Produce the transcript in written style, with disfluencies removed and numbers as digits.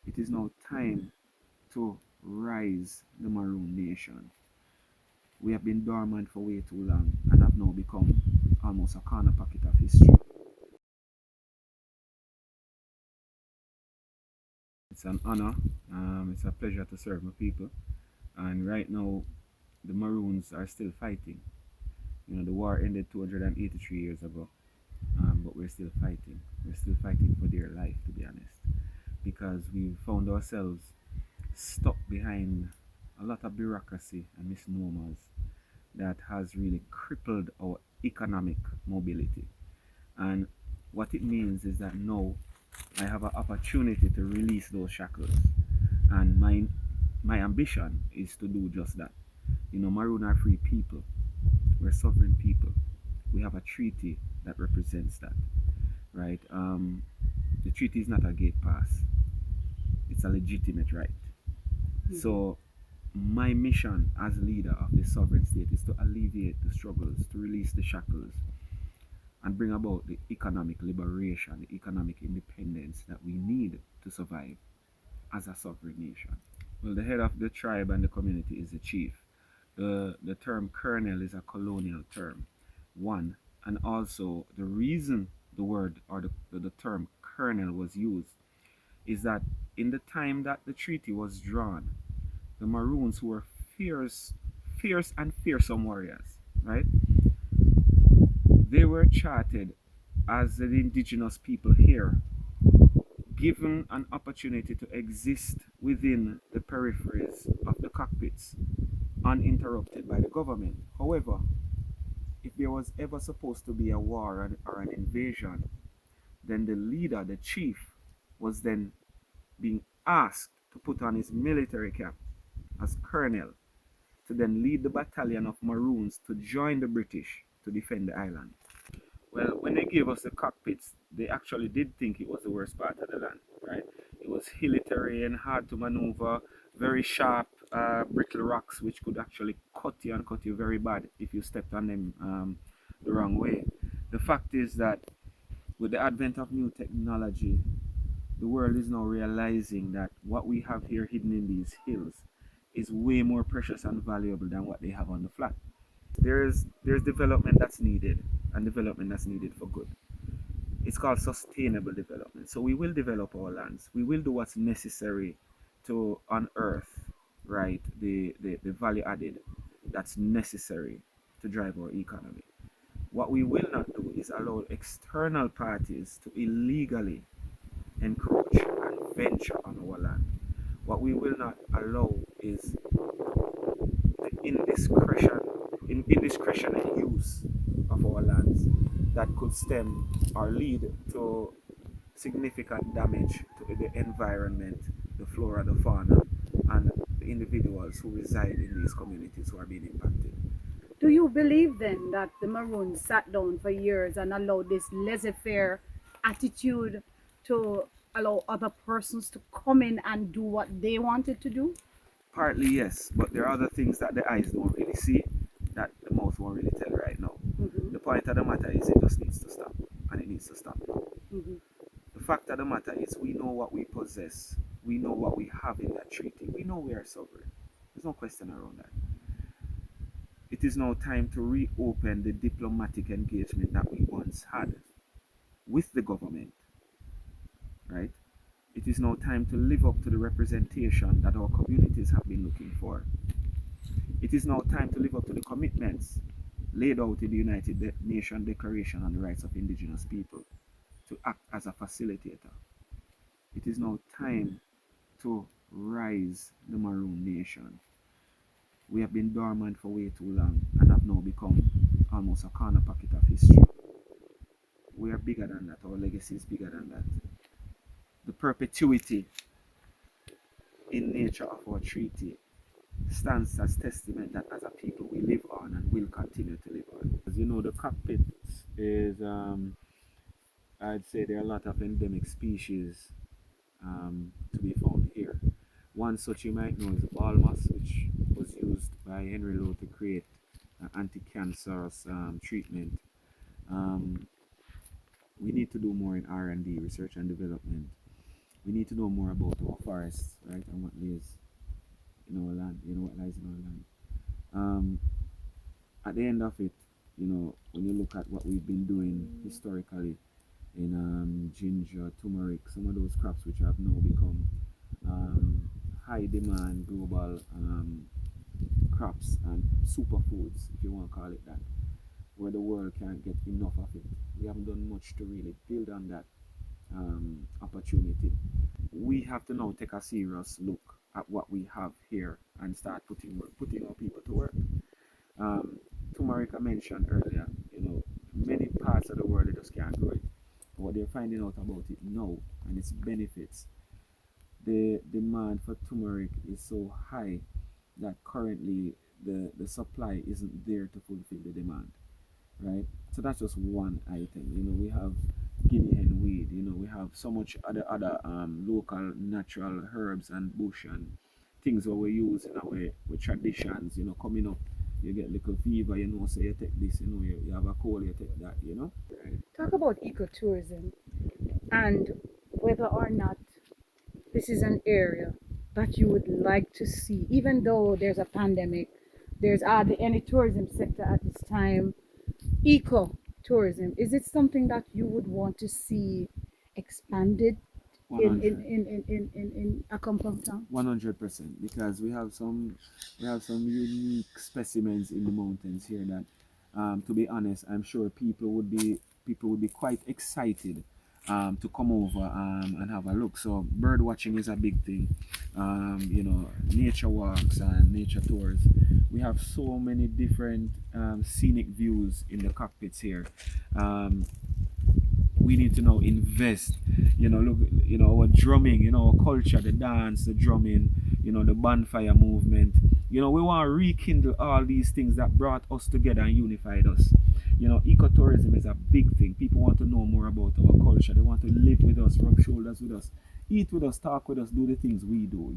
It is now time to rise the Maroon Nation. We have been dormant for way too long and have now become almost a corner pocket of history. It's an honor, it's a pleasure to serve my people. And right now, the Maroons are still fighting. You know, the war ended 283 years ago, but we're still fighting. We're still fighting for their life, to be honest, because we've found ourselves stuck behind a lot of bureaucracy and misnomers that has really crippled our economic mobility. And what it means is that now I have an opportunity to release those shackles. And my ambition is to do just that. You know, Maroon are free people. We're sovereign people. We have a treaty that represents that, right? The treaty is not a gate pass. It's a legitimate right. So my mission as leader of the sovereign state is to alleviate the struggles, to release the shackles, and bring about the economic liberation, the economic independence that we need to survive as a sovereign nation. Well, the head of the tribe and the community is the chief. The term colonel is a colonial term, one, and also the reason the word or the term colonel was used is that in the time that the treaty was drawn, the Maroons, who were fierce and fearsome warriors, right? They were charted as the indigenous people here, given an opportunity to exist within the peripheries of the cockpits, uninterrupted by the government. However, if there was ever supposed to be a war or an invasion, then the leader, the chief, was then being asked to put on his military cap as colonel to then lead the battalion of Maroons to join the British to defend the island. Well, when they gave us the cockpits, they actually did think it was the worst part of the land, right? It was hilly terrain, hard to maneuver, very sharp, brittle rocks, which could actually cut you very bad if you stepped on them the wrong way. The fact is that with the advent of new technology, the world is now realizing that what we have here hidden in these hills is way more precious and valuable than what they have on the flat. There's development that's needed, and development that's needed for good. It's called sustainable development. So we will develop our lands. We will do what's necessary to unearth, right, the value added that's necessary to drive our economy. What we will not do is allow external parties to illegally encroach and venture on our land. What we will not allow is the indiscretionary use of our lands that could stem or lead to significant damage to the environment, the flora, the fauna, and the individuals who reside in these communities who are being impacted. Do you believe then that the Maroons sat down for years and allowed this laissez faire attitude to allow other persons to come in and do what they wanted to do? Partly yes, but there are other things that the eyes don't really see that the mouth won't really tell right now. Hmm. The point of the matter is it just needs to stop, and it needs to stop now. Hmm. The fact of the matter is we know what we possess, we know what we have in that treaty, we know we are sovereign. There's no question around that. It is now time to reopen the diplomatic engagement that we once had with the government, right? It is now time to live up to the representation that our communities have been looking for. It is now time to live up to the commitments laid out in the United Nations Declaration on the Rights of Indigenous People to act as a facilitator. It is now time to rise the Maroon Nation. We have been dormant for way too long and have now become almost a corner pocket of history. We are bigger than that. Our legacy is bigger than that. The perpetuity in nature of our treaty stands as testament that as a people we live on and will continue to live on. As you know, the cockpit is, I'd say there are a lot of endemic species to be found here. One such you might know is the ball moss, which was used by Henry Lowe to create an anti-cancerous treatment. Um, we need to do more in R&D, research and development. We need to know more about our forests, right, and what lays in our land, what lies in our land. Um, at the end of it, when you look at what we've been doing historically in ginger, turmeric, some of those crops which have now become high demand global crops and superfoods, if you want to call it that, where the world can't get enough of it. We haven't done much to really build on that opportunity. We have to now take a serious look at what we have here and start putting our people to work. Um, Turmeric I mentioned earlier, many parts of the world they just can't grow it. What they're finding out about it now and its benefits, the demand for turmeric is so high that currently the supply isn't there to fulfill the demand, right? So that's just one item. We have guinea hen weed. We have so much other local natural herbs and bush and things that we use in our with traditions. Coming up, you get little fever. So you take this. You have a cold, you take that. Talk about ecotourism and whether or not this is an area that you would like to see, even though there's a pandemic, there's hardly any tourism sector at this time. Eco tourism, is it something that you would want to see expanded in in 100. in in in, in, in a compound town? 100%, because we have some unique specimens in the mountains here that, to be honest, I'm sure people would be quite excited to come over and have a look. So bird watching is a big thing. Nature walks and nature tours. We have so many different scenic views in the cockpits here. We need to now invest, look, our drumming, our culture, the dance, the drumming, the bonfire movement. We want to rekindle all these things that brought us together and unified us. Ecotourism is a big thing. People want to know more about our culture. They want to live with us, rub shoulders with us, eat with us, talk with us, do the things we do.